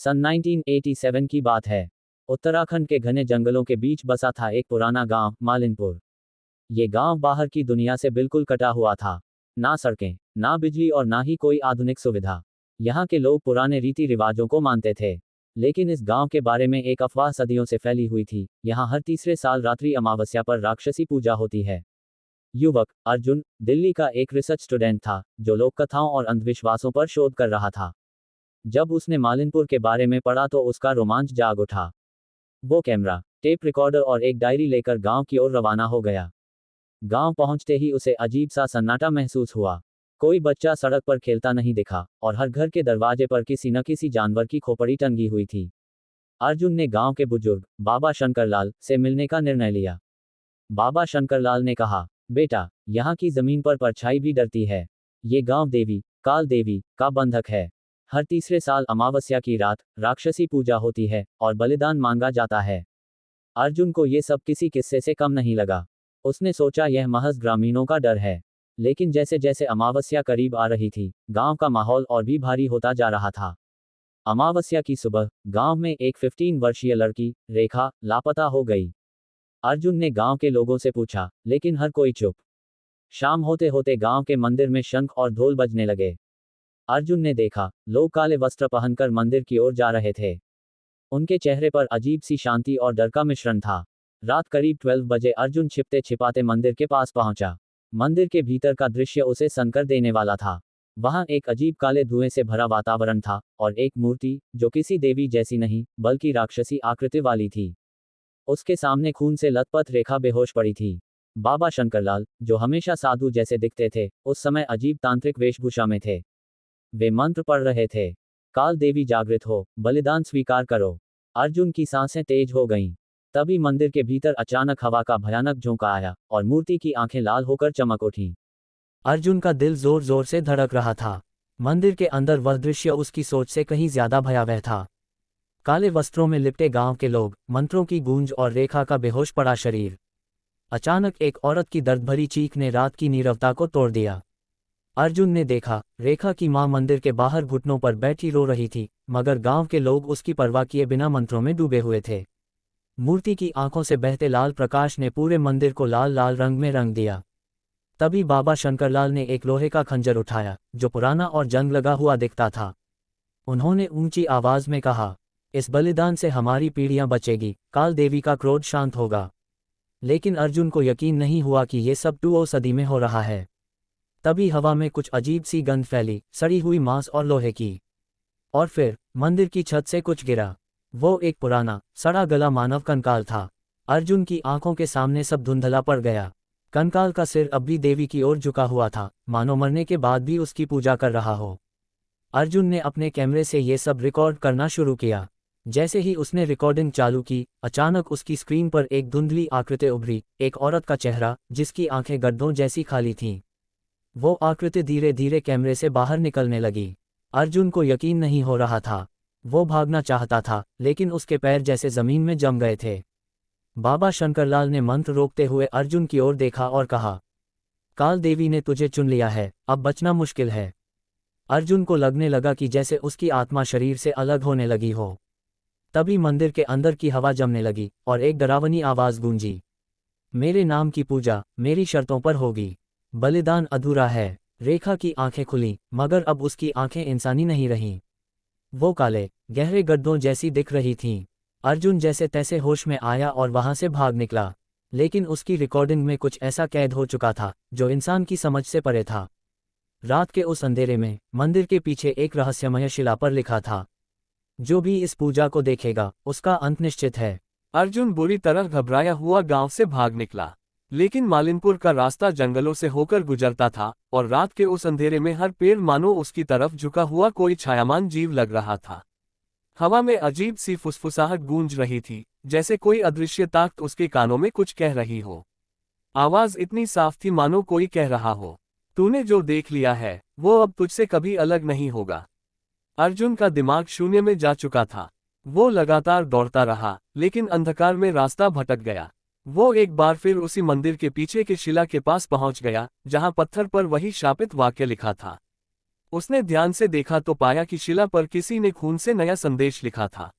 सन 1987 की बात है। उत्तराखंड के घने जंगलों के बीच बसा था एक पुराना गांव, मालिनपुर। ये गांव बाहर की दुनिया से बिल्कुल कटा हुआ था। ना सड़कें, ना बिजली और ना ही कोई आधुनिक सुविधा। यहाँ के लोग पुराने रीति रिवाजों को मानते थे। लेकिन इस गांव के बारे में एक अफवाह सदियों से फैली हुई थी। यहाँ हर तीसरे साल रात्रि अमावस्या पर राक्षसी पूजा होती है। युवक अर्जुन दिल्ली का एक रिसर्च स्टूडेंट था, जो लोक कथाओं और अंधविश्वासों पर शोध कर रहा था। जब उसने मालिनपुर के बारे में पढ़ा तो उसका रोमांच जाग उठा। वो कैमरा, टेप रिकॉर्डर और एक डायरी लेकर गांव की ओर रवाना हो गया। गांव पहुंचते ही उसे अजीब सा सन्नाटा महसूस हुआ। कोई बच्चा सड़क पर खेलता नहीं दिखा और हर घर के दरवाजे पर किसी न किसी जानवर की खोपड़ी टंगी हुई थी। अर्जुन ने गांव के बुजुर्ग बाबा शंकरलाल से मिलने का निर्णय लिया। बाबा शंकरलाल ने कहा, बेटा, यहाँ की जमीन पर परछाई भी डरती है। ये गांव देवी, काल देवी का बंधक है। हर तीसरे साल अमावस्या की रात राक्षसी पूजा होती है और बलिदान मांगा जाता है। अर्जुन को ये सब किसी किस्से से कम नहीं लगा। उसने सोचा यह महज ग्रामीणों का डर है। लेकिन जैसे जैसे अमावस्या करीब आ रही थी, गांव का माहौल और भी भारी होता जा रहा था। अमावस्या की सुबह गांव में एक 15 वर्षीय लड़की, रेखा, लापता हो गई। अर्जुन ने गांव के लोगों से पूछा, लेकिन हर कोई चुप। शाम होते होते गांव के मंदिर में शंख और ढोल बजने लगे। अर्जुन ने देखा, लोग काले वस्त्र पहनकर मंदिर की ओर जा रहे थे। उनके चेहरे पर अजीब सी शांति और डर का मिश्रण था। रात करीब 12 बजे अर्जुन छिपते छिपाते मंदिर के पास पहुंचा। मंदिर के भीतर का दृश्य उसे सनकर देने वाला था। वहां एक अजीब काले धुएं से भरा वातावरण था और एक मूर्ति, जो किसी देवी जैसी नहीं बल्कि राक्षसी आकृति वाली थी। उसके सामने खून से लथपथ रेखा बेहोश पड़ी थी। बाबा शंकरलाल, जो हमेशा साधु जैसे दिखते थे, उस समय अजीब तांत्रिक वेशभूषा में थे। वे मंत्र पढ़ रहे थे। काल देवी जागृत हो, बलिदान स्वीकार करो। अर्जुन की सांसें तेज हो गईं। तभी मंदिर के भीतर अचानक हवा का भयानक झोंका आया और मूर्ति की आंखें लाल होकर चमक उठीं। अर्जुन का दिल जोर जोर से धड़क रहा था। मंदिर के अंदर वह दृश्य उसकी सोच से कहीं ज्यादा भयावह था। काले वस्त्रों में लिपटे गांव के लोग, मंत्रों की गूंज और रेखा का बेहोश पड़ा शरीर। अचानक एक औरत की दर्द भरी चीख ने रात की नीरवता को तोड़ दिया। अर्जुन ने देखा, रेखा की मां मंदिर के बाहर घुटनों पर बैठी रो रही थी, मगर गांव के लोग उसकी परवाह किए बिना मंत्रों में डूबे हुए थे। मूर्ति की आंखों से बहते लाल प्रकाश ने पूरे मंदिर को लाल लाल रंग में रंग दिया। तभी बाबा शंकरलाल ने एक लोहे का खंजर उठाया, जो पुराना और जंग लगा हुआ दिखता था। उन्होंने ऊंची आवाज में कहा, इस बलिदान से हमारी पीढ़ियां बचेगी, काल देवी का क्रोध शांत होगा। लेकिन अर्जुन को यकीन नहीं हुआ कि ये सब 2 सदी में हो रहा है। तभी हवा में कुछ अजीब सी गंध फैली, सड़ी हुई मांस और लोहे की। और फिर मंदिर की छत से कुछ गिरा। वो एक पुराना, सड़ा गला मानव कंकाल था। अर्जुन की आंखों के सामने सब धुंधला पड़ गया। कंकाल का सिर अब भी देवी की ओर झुका हुआ था, मानो मरने के बाद भी उसकी पूजा कर रहा हो। अर्जुन ने अपने कैमरे से ये सब रिकॉर्ड करना शुरू किया। जैसे ही उसने रिकॉर्डिंग चालू की, अचानक उसकी स्क्रीन पर एक धुंधली आकृति उभरी, एक औरत का चेहरा, जिसकी आंखें गड्ढों जैसी खाली थीं। वो आकृति धीरे धीरे कैमरे से बाहर निकलने लगी। अर्जुन को यकीन नहीं हो रहा था। वो भागना चाहता था, लेकिन उसके पैर जैसे जमीन में जम गए थे। बाबा शंकरलाल ने मंत्र रोकते हुए अर्जुन की ओर देखा और कहा, काल देवी ने तुझे चुन लिया है, अब बचना मुश्किल है। अर्जुन को लगने लगा कि जैसे उसकी आत्मा शरीर से अलग होने लगी हो। तभी मंदिर के अंदर की हवा जमने लगी और एक डरावनी आवाज गूंजी, मेरे नाम की पूजा मेरी शर्तों पर होगी। बलिदान अधूरा है। रेखा की आंखें खुली, मगर अब उसकी आंखें इंसानी नहीं रहीं। वो काले, गहरे गड्ढों जैसी दिख रही थीं। अर्जुन जैसे तैसे होश में आया और वहां से भाग निकला। लेकिन उसकी रिकॉर्डिंग में कुछ ऐसा कैद हो चुका था, जो इंसान की समझ से परे था। रात के उस अंधेरे में मंदिर के पीछे एक रहस्यमय शिला पर लिखा था, जो भी इस पूजा को देखेगा, उसका अंत निश्चित है। अर्जुन बुरी तरह घबराया हुआ गांव से भाग निकला। लेकिन मालिनपुर का रास्ता जंगलों से होकर गुजरता था और रात के उस अंधेरे में हर पेड़ मानो उसकी तरफ झुका हुआ कोई छायामान जीव लग रहा था। हवा में अजीब सी फुसफुसाहट गूंज रही थी, जैसे कोई अदृश्य ताकत उसके कानों में कुछ कह रही हो। आवाज इतनी साफ थी मानो कोई कह रहा हो, तूने जो देख लिया है वो अब तुझसे कभी अलग नहीं होगा। अर्जुन का दिमाग शून्य में जा चुका था। वो लगातार दौड़ता रहा, लेकिन अंधकार में रास्ता भटक गया। वो एक बार फिर उसी मंदिर के पीछे के शिला के पास पहुंच गया, जहां पत्थर पर वही शापित वाक्य लिखा था। उसने ध्यान से देखा तो पाया कि शिला पर किसी ने खून से नया संदेश लिखा था।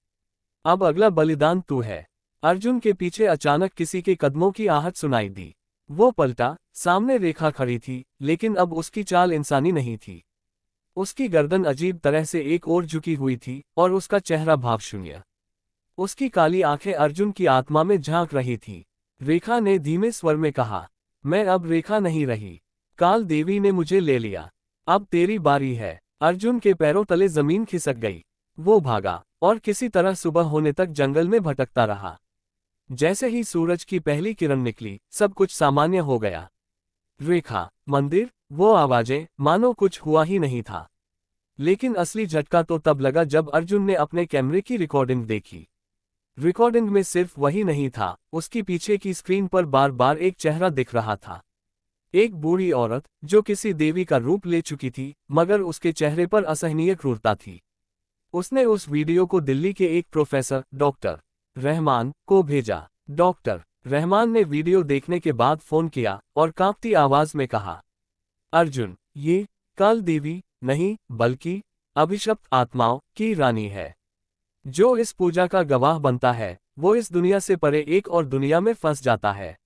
अब अगला बलिदान तू है। अर्जुन के पीछे अचानक किसी के कदमों की आहट सुनाई दी। वो पलटा, सामने रेखा खड़ी थी, लेकिन अब उसकी चाल इंसानी नहीं थी। उसकी गर्दन अजीब तरह से एक ओर झुकी हुई थी और उसका चेहरा भावशून्य। उसकी काली आंखें अर्जुन की आत्मा में झांक रही थी। रेखा ने धीमे स्वर में कहा, मैं अब रेखा नहीं रही। काल देवी ने मुझे ले लिया। अब तेरी बारी है। अर्जुन के पैरों तले जमीन खिसक गई। वो भागा और किसी तरह सुबह होने तक जंगल में भटकता रहा। जैसे ही सूरज की पहली किरण निकली, सब कुछ सामान्य हो गया। रेखा, मंदिर, वो आवाजें, मानो कुछ हुआ ही नहीं था। लेकिन असली झटका तो तब लगा जब अर्जुन ने अपने कैमरे की रिकॉर्डिंग देखी। रिकॉर्डिंग में सिर्फ वही नहीं था, उसकी पीछे की स्क्रीन पर बार बार एक चेहरा दिख रहा था। एक बूढ़ी औरत जो किसी देवी का रूप ले चुकी थी, मगर उसके चेहरे पर असहनीय क्रूरता थी। उसने उस वीडियो को दिल्ली के एक प्रोफेसर डॉक्टर रहमान को भेजा। डॉक्टर रहमान ने वीडियो देखने के बाद फोन किया और कांपती आवाज में कहा, अर्जुन, ये काल देवी नहीं बल्कि अभिशप्त आत्माओं की रानी है। जो इस पूजा का गवाह बनता है वो इस दुनिया से परे एक और दुनिया में फंस जाता है।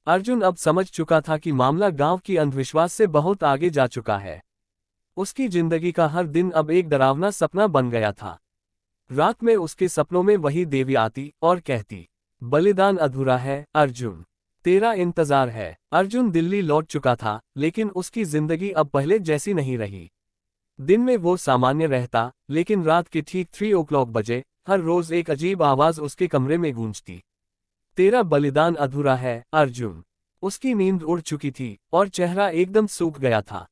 अर्जुन अब समझ चुका था कि मामला गांव की अंधविश्वास से बहुत आगे जा चुका है। उसकी जिंदगी का हर दिन अब एक डरावना सपना बन गया था। रात में उसके सपनों में वही देवी आती और कहती, बलिदान अधूरा है अर्जुन, तेरा इंतजार है। अर्जुन दिल्ली लौट चुका था, लेकिन उसकी जिंदगी अब पहले जैसी नहीं रही। दिन में वो सामान्य रहता, लेकिन रात के ठीक 3 o'clock बजे हर रोज एक अजीब आवाज उसके कमरे में गूंजती, तेरा बलिदान अधूरा है अर्जुन। उसकी नींद उड़ चुकी थी और चेहरा एकदम सूख गया था।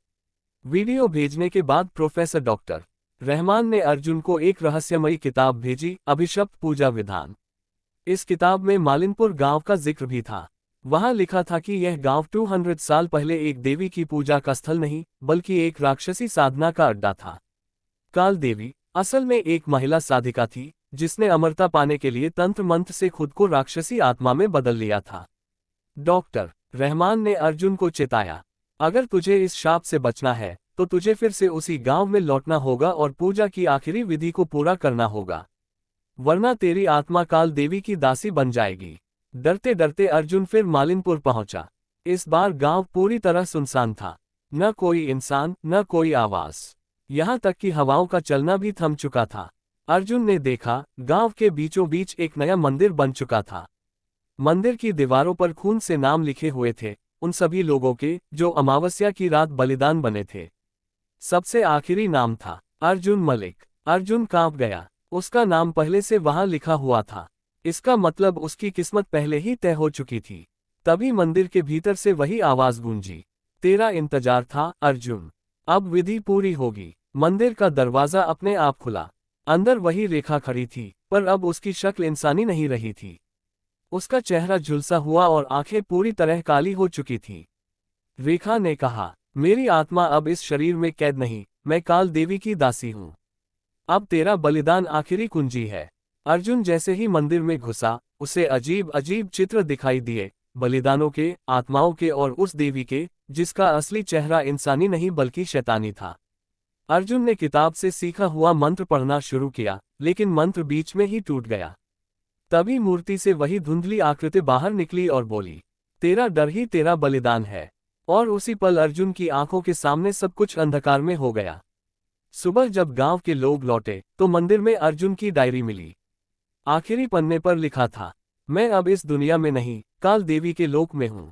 वीडियो भेजने के बाद प्रोफेसर डॉक्टर रहमान ने अर्जुन को एक रहस्यमयी किताब भेजी, अभिशप्त पूजा विधान। इस किताब में मालिनपुर गांव का जिक्र भी था। वहां लिखा था कि यह गांव 200 साल पहले एक देवी की पूजा का स्थल नहीं, बल्कि एक राक्षसी साधना का अड्डा था। काल देवी असल में एक महिला साधिका थी, जिसने अमरता पाने के लिए तंत्र मंत्र से खुद को राक्षसी आत्मा में बदल लिया था। डॉक्टर रहमान ने अर्जुन को चेताया, अगर तुझे इस शाप से बचना है तो तुझे फिर से उसी गांव में लौटना होगा और पूजा की आखिरी विधि को पूरा करना होगा, वरना तेरी आत्मा काल देवी की दासी बन जाएगी। डरते डरते अर्जुन फिर मालिनपुर पहुंचा। इस बार गांव पूरी तरह सुनसान था। न कोई इंसान, न कोई आवाज, यहां तक कि हवाओं का चलना भी थम चुका था। अर्जुन ने देखा, गांव के बीचों बीच एक नया मंदिर बन चुका था। मंदिर की दीवारों पर खून से नाम लिखे हुए थे, उन सभी लोगों के जो अमावस्या की रात बलिदान बने थे। सबसे आखिरी नाम था अर्जुन मलिक। अर्जुन कांप गया। उसका नाम पहले से वहां लिखा हुआ था। इसका मतलब उसकी किस्मत पहले ही तय हो चुकी थी। तभी मंदिर के भीतर से वही आवाज गूंजी, तेरा इंतजार था अर्जुन, अब विधि पूरी होगी। मंदिर का दरवाजा अपने आप खुला। अंदर वही रेखा खड़ी थी, पर अब उसकी शक्ल इंसानी नहीं रही थी। उसका चेहरा झुलसा हुआ और आंखें पूरी तरह काली हो चुकी थीं। रेखा ने कहा, मेरी आत्मा अब इस शरीर में कैद नहीं, मैं काल देवी की दासी हूं। अब तेरा बलिदान आखिरी कुंजी है। अर्जुन जैसे ही मंदिर में घुसा, उसे अजीब अजीब चित्र दिखाई दिए, बलिदानों के, आत्माओं के और उस देवी के, जिसका असली चेहरा इंसानी नहीं बल्कि शैतानी था। अर्जुन ने किताब से सीखा हुआ मंत्र पढ़ना शुरू किया, लेकिन मंत्र बीच में ही टूट गया। तभी मूर्ति से वही धुंधली आकृति बाहर निकली और बोली, तेरा डर ही तेरा बलिदान है। और उसी पल अर्जुन की आंखों के सामने सब कुछ अंधकार में हो गया। सुबह जब गांव के लोग लौटे तो मंदिर में अर्जुन की डायरी मिली। आखिरी पन्ने पर लिखा था, मैं अब इस दुनिया में नहीं, काल देवी के लोक में हूं।